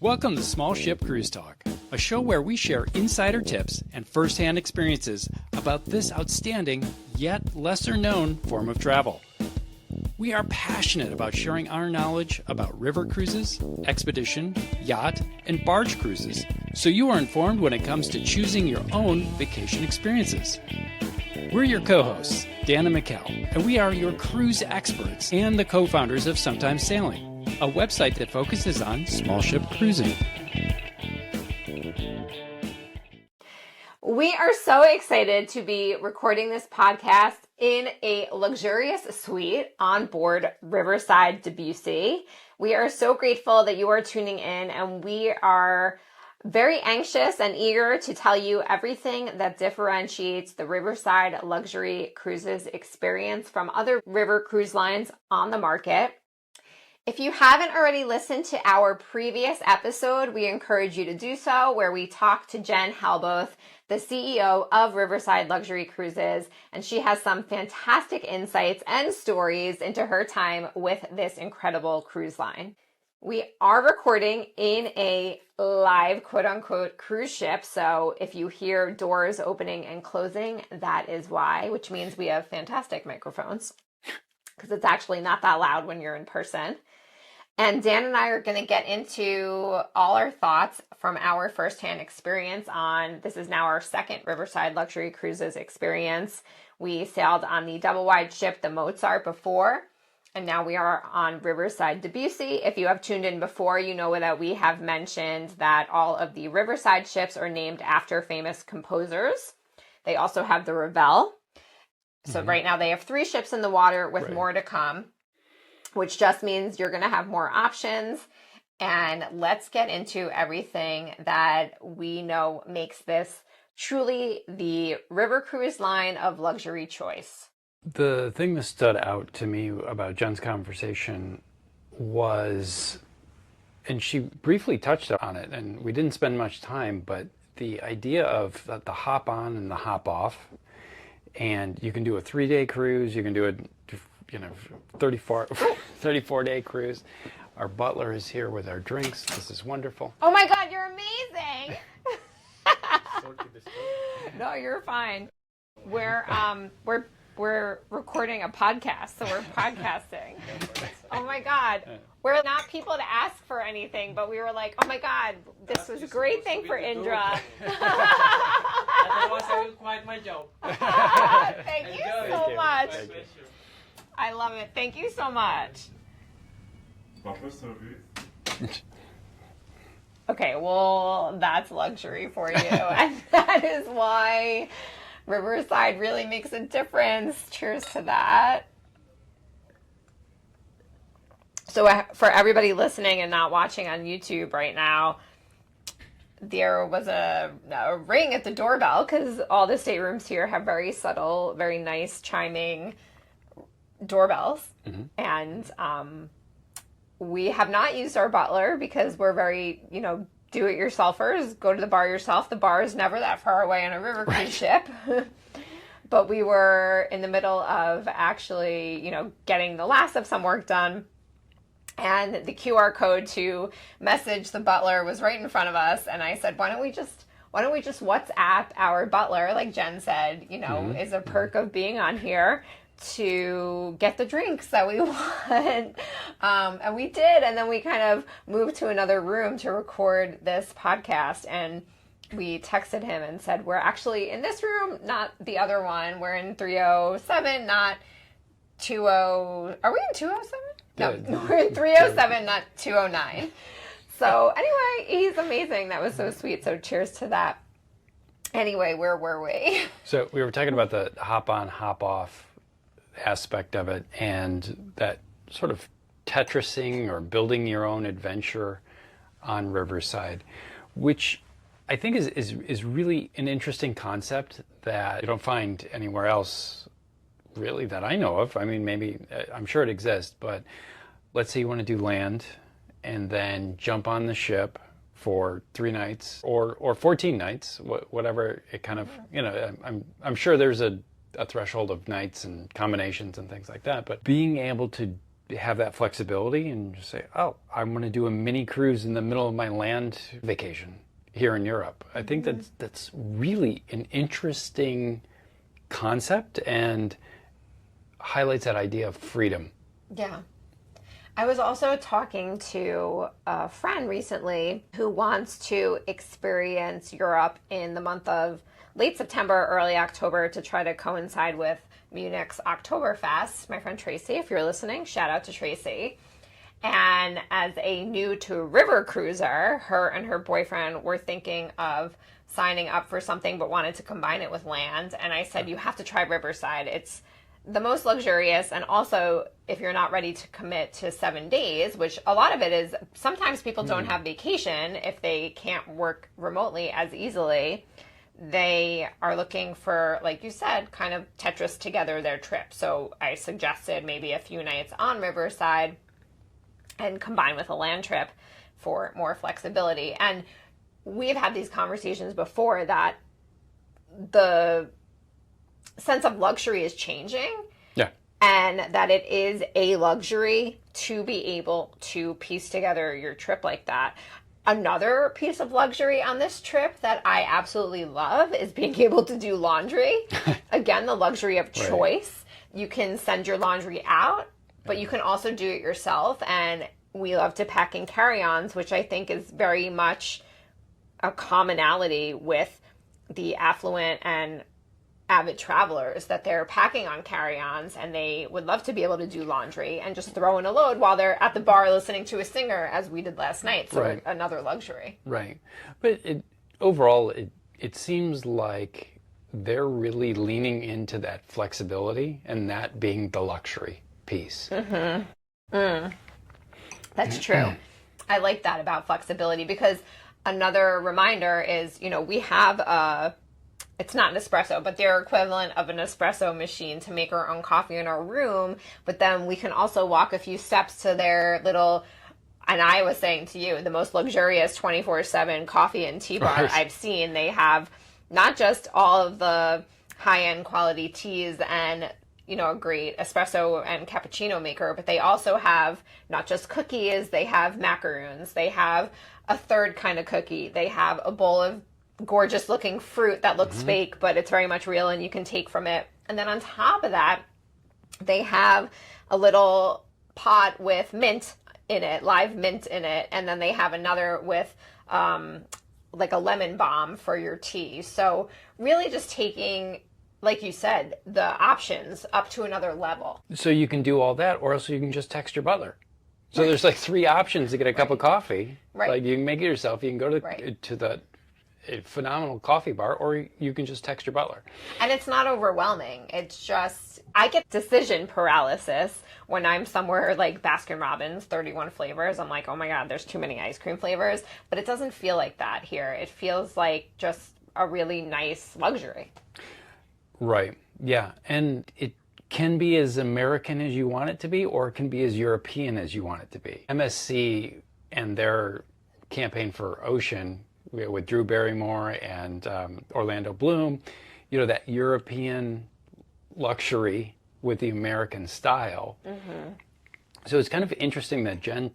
Welcome to Small Ship Cruise Talk, a show where we share insider tips and first-hand experiences about this outstanding, yet lesser-known form of travel. We are passionate about sharing our knowledge about river cruises, expedition, yacht, and barge cruises, so you are informed when it comes to choosing your own vacation experiences. We're your co-hosts, Dan and Mikkel, and we are your cruise experts and the co-founders of Sometimes Sailing, a website that focuses on small ship cruising. We are so excited to be recording this podcast in a luxurious suite on board Riverside Debussy. We are so grateful that you are tuning in, and we are very anxious and eager to tell you everything that differentiates the Riverside Luxury Cruises experience from other river cruise lines on the market. If you haven't already listened to our previous episode, we encourage you to do so, where we talked to Jen Helboth, the CEO of Riverside Luxury Cruises, and she has some fantastic insights and stories into her time with this incredible cruise line. We are recording in a live quote-unquote cruise ship, so if you hear doors opening and closing, that is why, which means we have fantastic microphones, because it's actually not that loud when you're in person. And Dan and I are going to get into all our thoughts from our firsthand experience on, this is now our second Riverside Luxury Cruises experience. We sailed on the double-wide ship, the Mozart, before, and now we are on Riverside Debussy. If you have tuned in before, you know that we have mentioned that all of the Riverside ships are named after famous composers. They also have the Ravel. So right now they have 3 ships in the water with more to come, which just means you're going to have more options. And let's get into everything that we know makes this truly the river cruise line of luxury choice. The thing that stood out to me about Jen's conversation was, and she briefly touched on it, and we didn't spend much time, but the idea of the hop on and the hop off. And you can do a 3-day cruise, you can do a 34-day cruise. Our butler is here with our drinks. This is wonderful. Oh my God, you're amazing. No, you're fine. We're recording a podcast, so we're podcasting. Oh my God. We're not people to ask for anything, but we were like, oh my God, this was a great thing for Indra. Otherwise, I will quit my job. Thank you so much. I love it. Thank you so much. Okay, well, that's luxury for you. And that is why Riverside really makes a difference. Cheers to that. So for everybody listening and not watching on YouTube right now, there was a ring at the doorbell because all the staterooms here have very subtle, very nice chiming doorbells. Mm-hmm. And we have not used our butler because we're very, do-it-yourselfers. Go to the bar yourself. The bar is never that far away on a river cruise ship. But we were in the middle of actually, getting the last of some work done. And the QR code to message the butler was right in front of us. And I said, why don't we just WhatsApp our butler, like Jen said, is a perk of being on here, to get the drinks that we want. And we did. And then we kind of moved to another room to record this podcast. And we texted him and said, we're actually in this room, not the other one. We're in 307, not 20. Are we in 207? No, we're in 307, not 209. So anyway, he's amazing. That was so sweet. So cheers to that. Anyway, where were we? So we were talking about the hop on, hop off aspect of it, and that sort of Tetrising or building your own adventure on Riverside, which I think is really an interesting concept that you don't find anywhere else really that I know of. I mean, maybe, I'm sure it exists, but let's say you want to do land and then jump on the ship for 3 nights or 14 nights, whatever it kind of, I'm sure there's a threshold of nights and combinations and things like that, but being able to have that flexibility and just say, oh, I'm going to do a mini cruise in the middle of my land vacation here in Europe. I think that's really an interesting concept and highlights that idea of freedom. Yeah. I was also talking to a friend recently who wants to experience Europe in the month of late September, early October to try to coincide with Munich's Oktoberfest. My friend Tracy, if you're listening, shout out to Tracy. And as a new to river cruiser, her and her boyfriend were thinking of signing up for something but wanted to combine it with land. And I said, you have to try Riverside. It's the most luxurious, and also if you're not ready to commit to 7 days, which a lot of it is, sometimes people don't have vacation if they can't work remotely as easily. They are looking for, like you said, kind of Tetris together their trip. So I suggested maybe a few nights on Riverside and combine with a land trip for more flexibility. And we've had these conversations before that the sense of luxury is changing. Yeah. And that it is a luxury to be able to piece together your trip like that. Another piece of luxury on this trip that I absolutely love is being able to do laundry. Again, the luxury of choice. Right. You can send your laundry out, but you can also do it yourself. And we love to pack in carry-ons, which I think is very much a commonality with the affluent and avid travelers, that they're packing on carry-ons and they would love to be able to do laundry and just throw in a load while they're at the bar listening to a singer, as we did last night. So right. Another luxury. Right. But overall, it seems like they're really leaning into that flexibility and that being the luxury piece. That's true. I like that about flexibility, because another reminder is, we have it's not an espresso, but they're equivalent of an espresso machine to make our own coffee in our room. But then we can also walk a few steps to their little, and I was saying to you, the most luxurious 24/7 coffee and tea bar I've seen. They have not just all of the high-end quality teas and, a great espresso and cappuccino maker, but they also have not just cookies, they have macaroons, they have a third kind of cookie, they have a bowl of gorgeous looking fruit that looks fake, but it's very much real and you can take from it. And then on top of that, they have a little pot with mint in it, live mint in it. And then they have another with like a lemon balm for your tea. So really just taking, like you said, the options up to another level. So you can do all that, or else you can just text your butler. So there's like 3 options to get a cup of coffee. Like you can make it yourself. You can go to the a phenomenal coffee bar, or you can just text your butler. And it's not overwhelming. It's just, I get decision paralysis when I'm somewhere like Baskin Robbins, 31 flavors. I'm like, oh my God, there's too many ice cream flavors. But it doesn't feel like that here. It feels like just a really nice luxury. Right. Yeah. And it can be as American as you want it to be, or it can be as European as you want it to be. MSC and their campaign for Ocean with Drew Barrymore and Orlando Bloom, that European luxury with the American style. So it's kind of interesting that Jen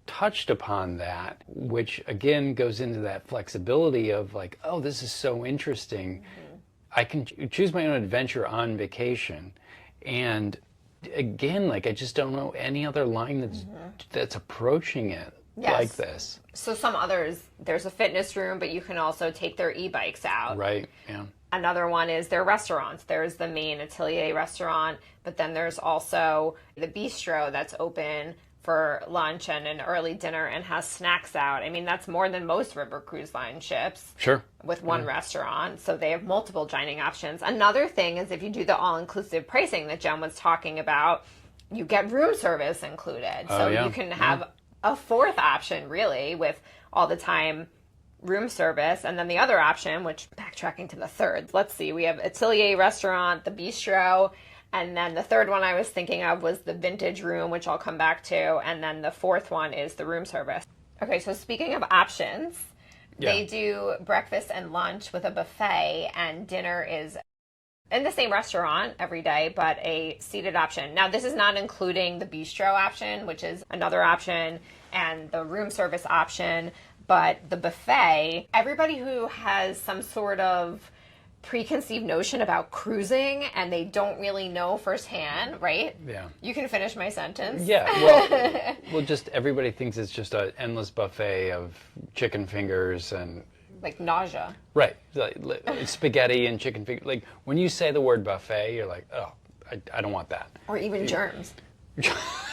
touched upon that, which again goes into that flexibility of like, oh, this is so interesting. I can choose my own adventure on vacation. And again, like, I just don't know any other line that's approaching it. Yes. Like this. So some others, there's a fitness room, but you can also take their e-bikes out. Right, yeah. Another one is their restaurants. There's the main Atelier restaurant, but then there's also the bistro that's open for lunch and an early dinner and has snacks out. I mean, that's more than most river cruise line ships. Sure. With one restaurant. So they have multiple dining options. Another thing is if you do the all-inclusive pricing that Jen was talking about, you get room service included. So you can have a fourth option, really, with all the time room service. And then the other option, which backtracking to the third, let's see, we have Atelier restaurant, the bistro, and then the third one I was thinking of was the vintage room, which I'll come back to. And then the fourth one is the room service. Okay, so speaking of options, they do breakfast and lunch with a buffet, and dinner is in the same restaurant every day, but a seated option. Now, this is not including the bistro option, which is another option, and the room service option, but the buffet, everybody who has some sort of preconceived notion about cruising and they don't really know firsthand, right? Yeah. You can finish my sentence. Yeah, well, just everybody thinks it's just an endless buffet of chicken fingers and... Like nausea. Right, like spaghetti and chicken fingers. Like, when you say the word buffet, you're like, oh, I don't want that. Or even germs,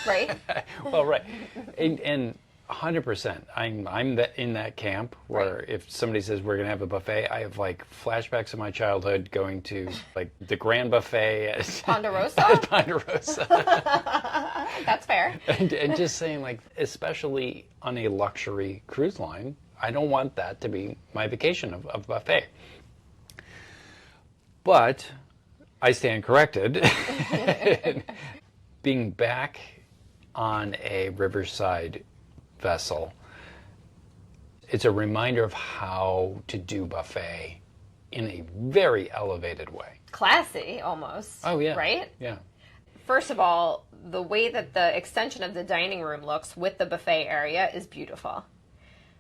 right? Well, right. And 100%, I'm in that camp where Right. if somebody says we're going to have a buffet, I have like flashbacks of my childhood going to like the Grand Buffet at Ponderosa? Ponderosa. That's fair. And just saying, like, especially on a luxury cruise line, I don't want that to be my vacation of buffet. But I stand corrected. Being back on a Riverside vessel, it's a reminder of how to do buffet in a very elevated way. Classy, almost. Oh, yeah. Right? Yeah. First of all, the way that the extension of the dining room looks with the buffet area is beautiful.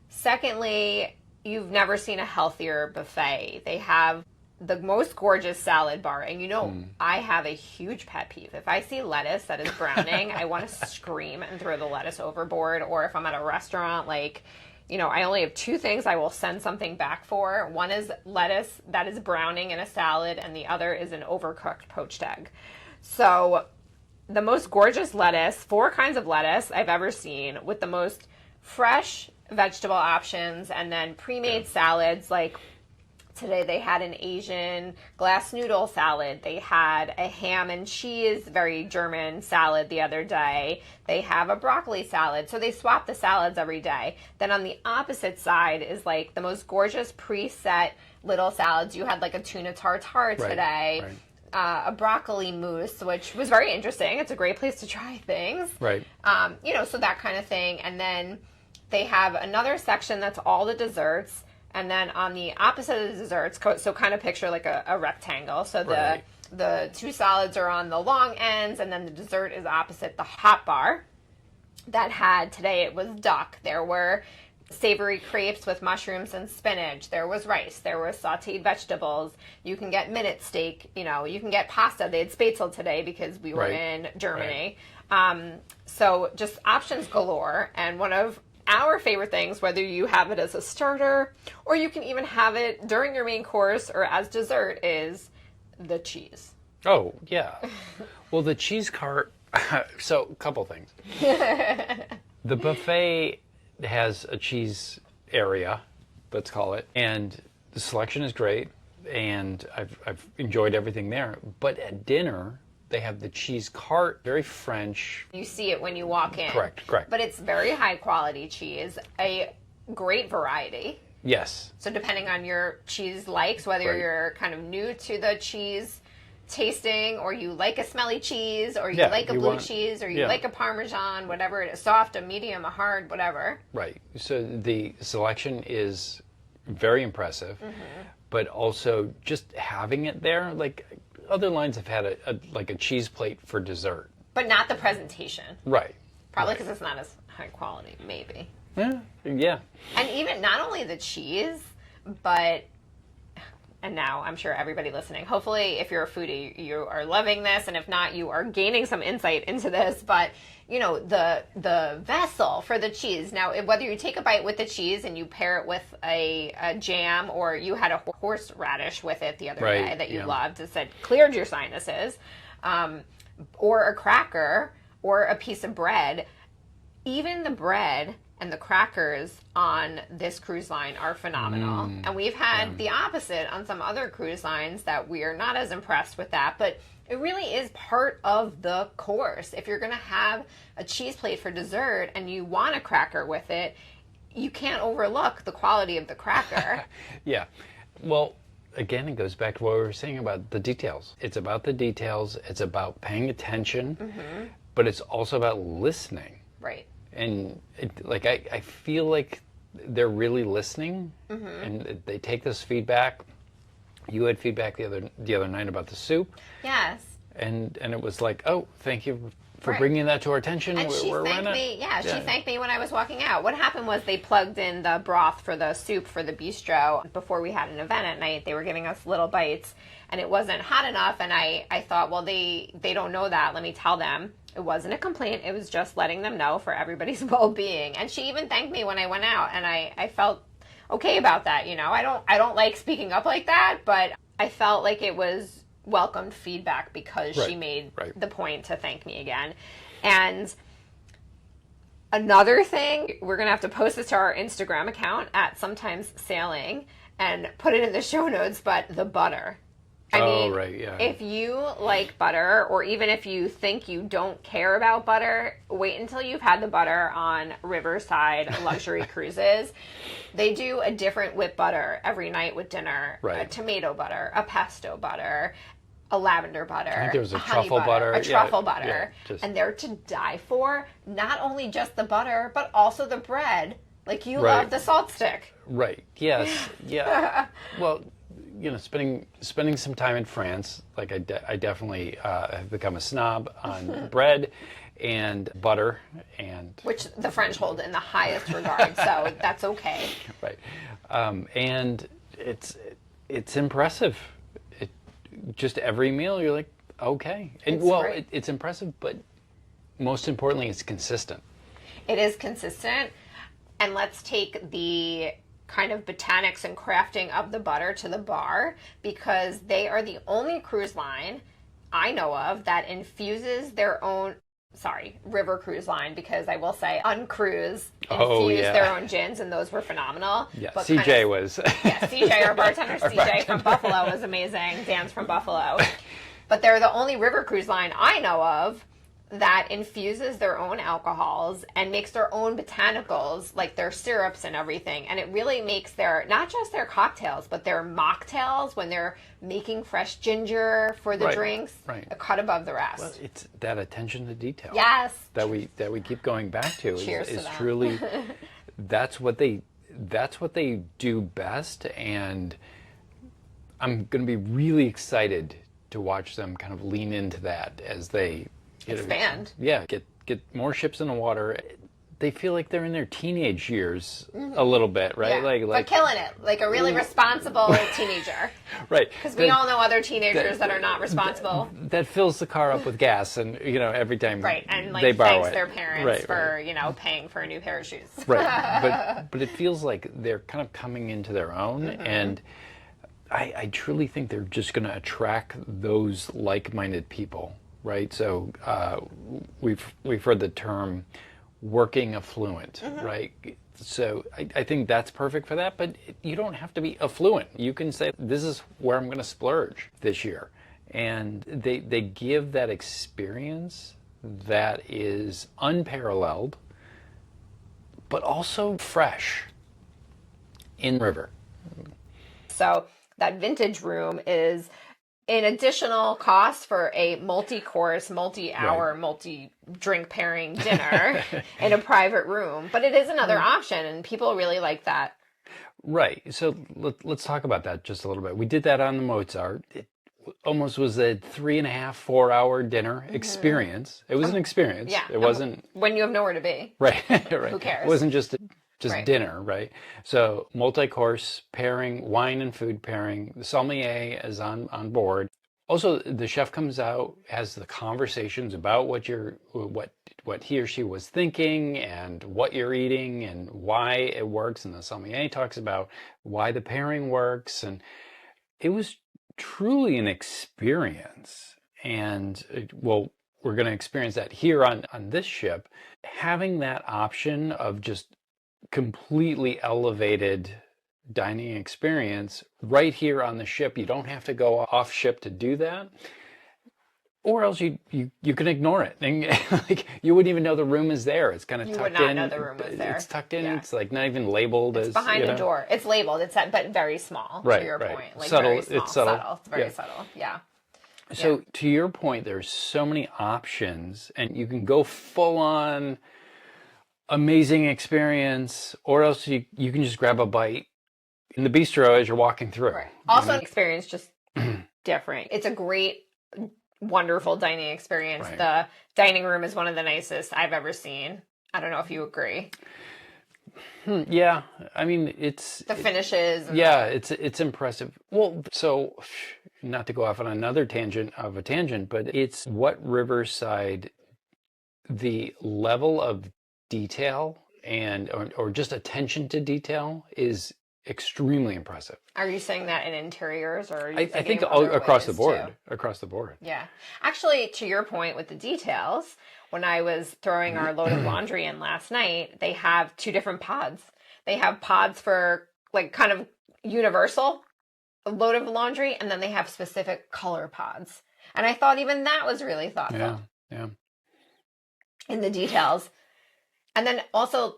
Secondly, you've never seen a healthier buffet. They have the most gorgeous salad bar. And you know, I have a huge pet peeve. If I see lettuce that is browning, I want to scream and throw the lettuce overboard. Or if I'm at a restaurant, like, you know, I only have two things I will send something back for. One is lettuce that is browning in a salad, and the other is an overcooked poached egg. So the most gorgeous lettuce, 4 kinds of lettuce I've ever seen, with the most fresh vegetable options, and then pre-made salads. Like today they had an Asian glass noodle salad. They had a ham and cheese, very German salad the other day. They have a broccoli salad. So they swap the salads every day. Then on the opposite side is like the most gorgeous preset little salads. You had like a tuna tartare today. Right. A broccoli mousse, which was very interesting. It's a great place to try things. Right. You know, so that kind of thing. And then they have another section that's all the desserts. And then on the opposite of the desserts, so kind of picture like a rectangle. So Right. the 2 salads are on the long ends, and then the dessert is opposite the hot bar. That had, today it was duck. There were savory crepes with mushrooms and spinach. There was rice. There was sauteed vegetables. You can get minute steak. You know, you can get pasta. They had spätzle today because we were Right. in Germany. So just options galore. And one of our favorite things, whether you have it as a starter or you can even have it during your main course or as dessert, is the cheese. Oh, yeah. Well, the cheese cart, so a couple things. The buffet has a cheese area, let's call it, and the selection is great, and I've enjoyed everything there. But at dinner, they have the cheese cart, very French. You see it when you walk in. Correct. But it's very high quality cheese, a great variety. Yes. So depending on your cheese likes, whether Right. you're kind of new to the cheese tasting, or you like a smelly cheese, or you Yeah, like a you blue want- cheese, or you yeah. like a Parmesan, whatever it is, soft, a medium, a hard, whatever. Right. So the selection is very impressive, but also just having it there, like other lines have had a cheese plate for dessert. But not the presentation. Right. Probably Right. because it's not as high quality, maybe. Yeah. And even not only the cheese, but, and now I'm sure everybody listening, hopefully if you're a foodie, you are loving this, and if not, you are gaining some insight into this. But, you know, the vessel for the cheese. Now, whether you take a bite with the cheese and you pair it with a jam, or you had a horseradish with it the other Right, day that you yeah. loved, it said cleared your sinuses, or a cracker, or a piece of bread, even the bread and the crackers on this cruise line are phenomenal. And we've had the opposite on some other cruise lines that we are not as impressed with that, but it really is part of the course. If you're going to have a cheese plate for dessert and you want a cracker with it, you can't overlook the quality of the cracker. Yeah. Well, again, it goes back to what we were saying about the details. It's about the details. It's about paying attention, but it's also about listening. Right. And I feel like they're really listening, and they take this feedback You had feedback the other night about the soup, Yes. and it was like, oh, thank you for Right. bringing that to our attention. And she thanked me. Yeah, she thanked me when I was walking out. What happened was they plugged in the broth for the soup for the bistro before we had an event at night. They were giving us little bites, and it wasn't hot enough. And I thought, well, they don't know that. Let me tell them. It wasn't a complaint. It was just letting them know for everybody's well-being. And she even thanked me when I went out, and I felt okay about that. You know, I don't like speaking up like that, but I felt like it was welcomed feedback because she made the point to thank me again. And another thing, we're gonna have to post this to our Instagram account at Sometimes Sailing and put it in the show notes, but the butter. I mean, if you like butter, or even if you think you don't care about butter, wait until you've had the butter on Riverside Luxury Cruises. They do a different whipped butter every night with dinner. A tomato butter, a pesto butter, a lavender butter. I think there was a honey truffle butter. A truffle butter. And they're to die for. Not only just the butter, but also the bread. Like, you love the salt stick. Right. Yes. Yeah. Well, you know, spending some time in France, like I definitely have become a snob on bread and butter, and which the French hold in the highest regard, so that's okay. Right. And it's impressive. Just every meal, you're like, okay. And it's impressive, but most importantly, it's consistent. It is consistent. And let's take the kind of botanics and crafting of the butter to the bar, because they are the only cruise line I know of that infuses their own, River Cruise Line, because I will say Uncruise infused their own gins, and those were phenomenal. Yeah, but CJ was. Yeah, CJ, our bartender, CJ from Buffalo was amazing. Dan's from Buffalo. But they're the only river cruise line I know of that infuses their own alcohols and makes their own botanicals, like their syrups and everything. And it really makes their, not just their cocktails, but their mocktails, when they're making fresh ginger for the drinks, a cut above the rest. Well, it's that attention to detail. Yes. That we keep going back to. Cheers is to that. Truly, that's what they do best. And I'm going to be really excited to watch them kind of lean into that as they expand. Get more ships in the water. They feel like they're in their teenage years a little bit, right? Yeah. But killing it, like a really responsible teenager. Right. Because we all know other teenagers that are not responsible. That fills the car up with gas, and every time and like they borrow thanks their parents for paying for a new pair of shoes. Right. But it feels like they're kind of coming into their own, and I truly think they're just going to attract those like-minded people. Right, so we've heard the term working affluent, right? So I think that's perfect for that, but you don't have to be affluent. You can say, this is where I'm going to splurge this year. And they give that experience that is unparalleled, but also fresh in river. So that vintage room is an additional cost for a multi-course, multi-hour, multi-drink pairing dinner in a private room. But it is another option, and people really like that. Right. So let's talk about that just a little bit. We did that on the Mozart. It almost was a 3.5, 4-hour dinner experience. It was an experience. Yeah. It wasn't... When you have nowhere to be. Right. Who cares? It wasn't just dinner, right? So multi-course pairing, wine and food pairing. The sommelier is on board. Also, the chef comes out, has the conversations about what he or she was thinking and what you're eating and why it works. And the sommelier talks about why the pairing works. And it was truly an experience. And we're going to experience that here on this ship. Having that option of just completely elevated dining experience right here on the ship. You don't have to go off ship to do that, or else you can ignore it, and like you wouldn't even know the room is there. It's kind of tucked in. You would not know the room was there. It's tucked in. Yeah. It's like not even labeled. It's behind a door. It's labeled. It's but very small. Right. To your point, like subtle. Very small. It's subtle. It's very subtle. Yeah. So to your point, there's so many options, and you can go full on amazing experience, or else you can just grab a bite in the bistro as you're walking through. Right. Also, an experience just different. It's a great, wonderful dining experience. Right. The dining room is one of the nicest I've ever seen. I don't know if you agree. Yeah, I mean it's The finishes. And yeah, it's impressive. Well, so not to go off on another tangent of a tangent, but it's what Riverside, the level of detail and or just attention to detail is extremely impressive. Are you saying that in interiors, or are you I thinking think of other across the ways, board, too? across the board. Yeah. Actually, to your point with the details, when I was throwing our load of laundry in last night, they have two different pods. They have pods for like kind of universal load of laundry, and then they have specific color pods. And I thought even that was really thoughtful. Yeah. In the details. And then also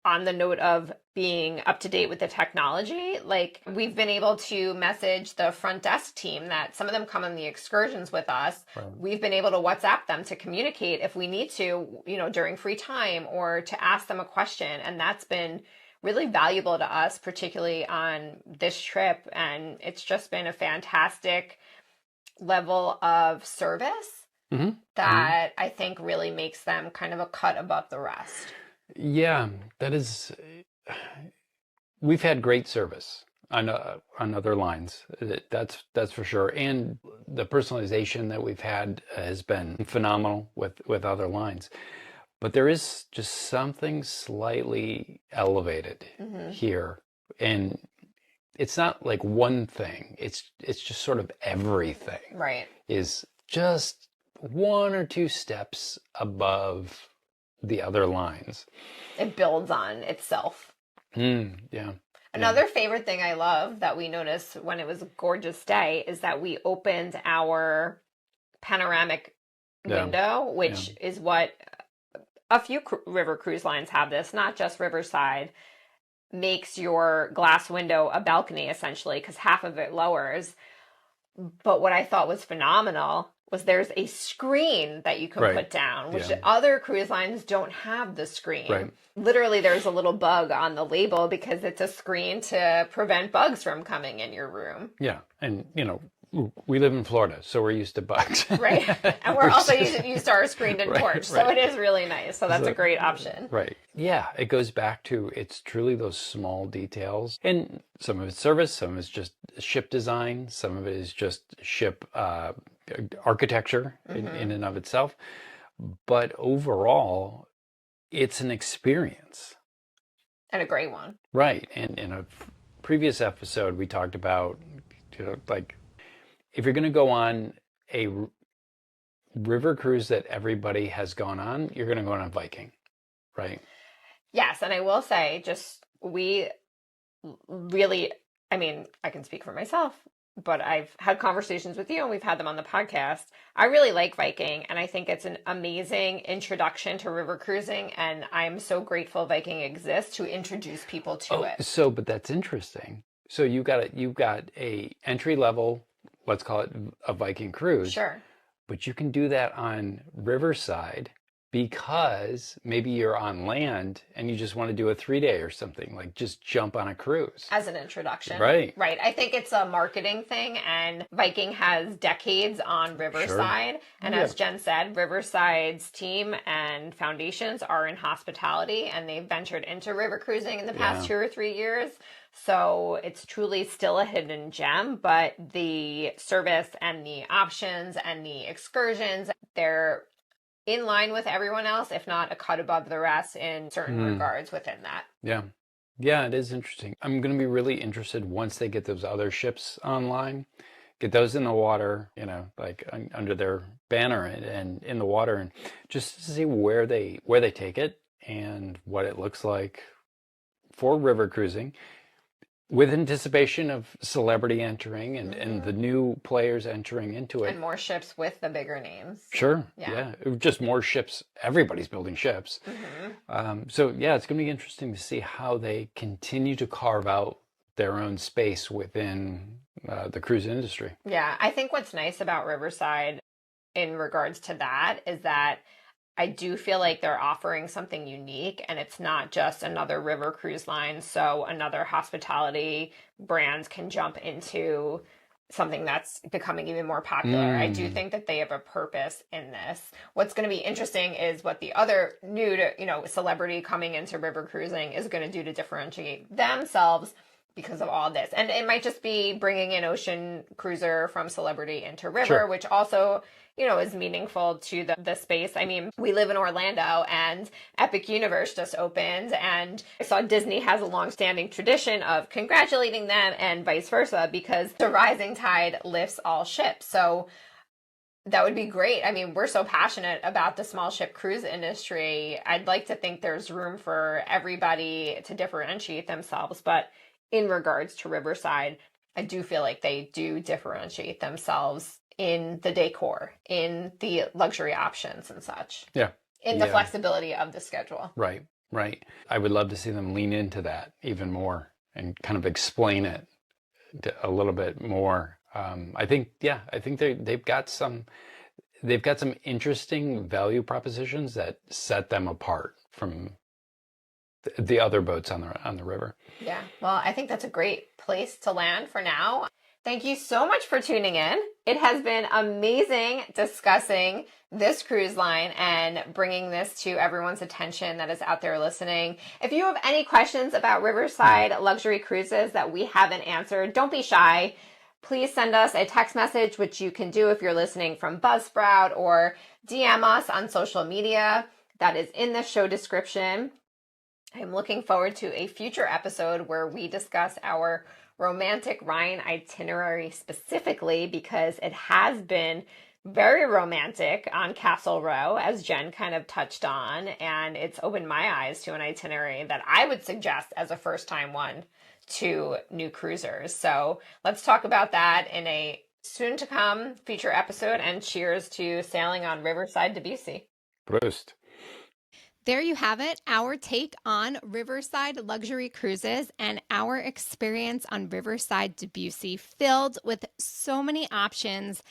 on the note of being up to date with the technology, like we've been able to message the front desk team that some of them come on the excursions with us. Right. We've been able to WhatsApp them to communicate if we need to, during free time, or to ask them a question. And that's been really valuable to us, particularly on this trip. And it's just been a fantastic level of service that I think really makes them kind of a cut above the rest. Yeah, that is. We've had great service on other lines. That's for sure, and the personalization that we've had has been phenomenal with other lines. But there is just something slightly elevated here, and it's not like one thing. It's just sort of everything. Right. Is just one or two steps above the other lines. It builds on itself. Yeah. Another favorite thing I love that we noticed when it was a gorgeous day is that we opened our panoramic window, which is what a few river cruise lines have this, not just Riverside, makes your glass window a balcony essentially because half of it lowers. But what I thought was phenomenal was there's a screen that you can put down, which other cruise lines don't have the screen. Right. Literally, there's a little bug on the label because it's a screen to prevent bugs from coming in your room. Yeah. And, we live in Florida, so we're used to bugs. Right. And we're also used to our screened-in porch, so it is really nice. So that's a great option. Right. Yeah, it goes back to, it's truly those small details. And some of it's service, some of it's just ship design, some of it is just ship architecture in and of itself. But overall, it's an experience. And a great one. Right. And in a previous episode, we talked about, like, if you're going to go on a river cruise that everybody has gone on, you're going to go on a Viking, right? Yes. And I will say, we really, I mean, I can speak for myself, but I've had conversations with you and we've had them on the podcast. I really like Viking, and I think it's an amazing introduction to river cruising, and I'm so grateful Viking exists to introduce people to it. But that's interesting. So you got a entry level, let's call it a Viking cruise. Sure. But you can do that on Riverside because maybe you're on land and you just want to do a 3-day or something, like just jump on a cruise. As an introduction. Right. Right. I think it's a marketing thing, and Viking has decades on Riverside. Sure. And as Jen said, Riverside's team and foundations are in hospitality, and they've ventured into river cruising in the past 2 or 3 years. So it's truly still a hidden gem, but the service and the options and the excursions, they're in line with everyone else, if not a cut above the rest in certain regards within that. Yeah. Yeah, it is interesting. I'm going to be really interested once they get those other ships online, get those in the water, like under their banner and in the water, and just to see where they take it and what it looks like for river cruising, with anticipation of celebrity entering and the new players entering into it. And more ships with the bigger names. Sure. Yeah. Just more ships. Everybody's building ships. So it's going to be interesting to see how they continue to carve out their own space within the cruise industry. Yeah. I think what's nice about Riverside in regards to that is that I do feel like they're offering something unique, and it's not just another river cruise line. So another hospitality brand can jump into something that's becoming even more popular. I do think that they have a purpose in this. What's going to be interesting is what the other new celebrity coming into river cruising is going to do to differentiate themselves because of all this. And it might just be bringing an ocean cruiser from celebrity into river, Sure. which also, is meaningful to the space. I mean, we live in Orlando and Epic Universe just opened, and I saw Disney has a long-standing tradition of congratulating them and vice versa, because the rising tide lifts all ships. So that would be great. I mean, we're so passionate about the small ship cruise industry. I'd like to think there's room for everybody to differentiate themselves, but in regards to Riverside, I do feel like they do differentiate themselves in the decor, in the luxury options and such. Yeah. In the flexibility of the schedule. Right. I would love to see them lean into that even more and kind of explain it a little bit more. I think they've got some interesting value propositions that set them apart from the other boats on the river. Yeah. Well, I think that's a great place to land for now. Thank you so much for tuning in. It has been amazing discussing this cruise line and bringing this to everyone's attention that is out there listening. If you have any questions about Riverside Luxury Cruises that we haven't answered, don't be shy. Please send us a text message, which you can do if you're listening from Buzzsprout, or DM us on social media. That is in the show description. I'm looking forward to a future episode where we discuss our romantic Rhine itinerary specifically, because it has been very romantic on Castle Row, as Jen kind of touched on, and it's opened my eyes to an itinerary that I would suggest as a first-time one to new cruisers. So let's talk about that in a soon-to-come future episode, and cheers to sailing on Riverside Debussy. Prost. There you have it, our take on Riverside Luxury Cruises and our experience on Riverside Debussy, filled with so many options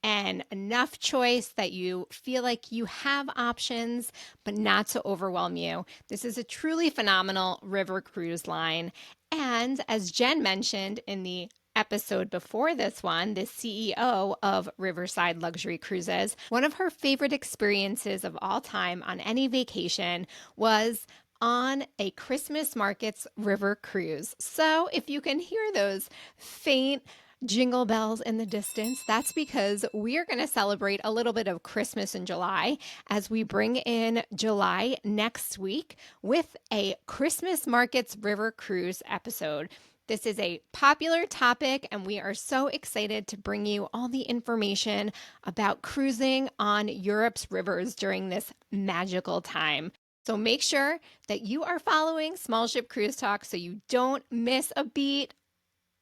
and enough choice that you feel like you have options, but not to overwhelm you. This is a truly phenomenal river cruise line. And as Jen mentioned in the episode before this one, the CEO of Riverside Luxury Cruises, one of her favorite experiences of all time on any vacation was on a Christmas markets river cruise. So if you can hear those faint jingle bells in the distance, that's because we are going to celebrate a little bit of Christmas in July as we bring in July next week with a Christmas markets river cruise episode. This is a popular topic, and we are so excited to bring you all the information about cruising on Europe's rivers during this magical time. So make sure that you are following Small Ship Cruise Talk so you don't miss a beat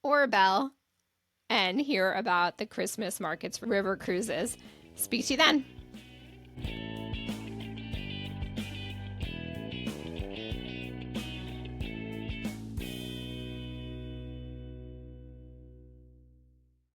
or a bell and hear about the Christmas markets river cruises. Speak to you then.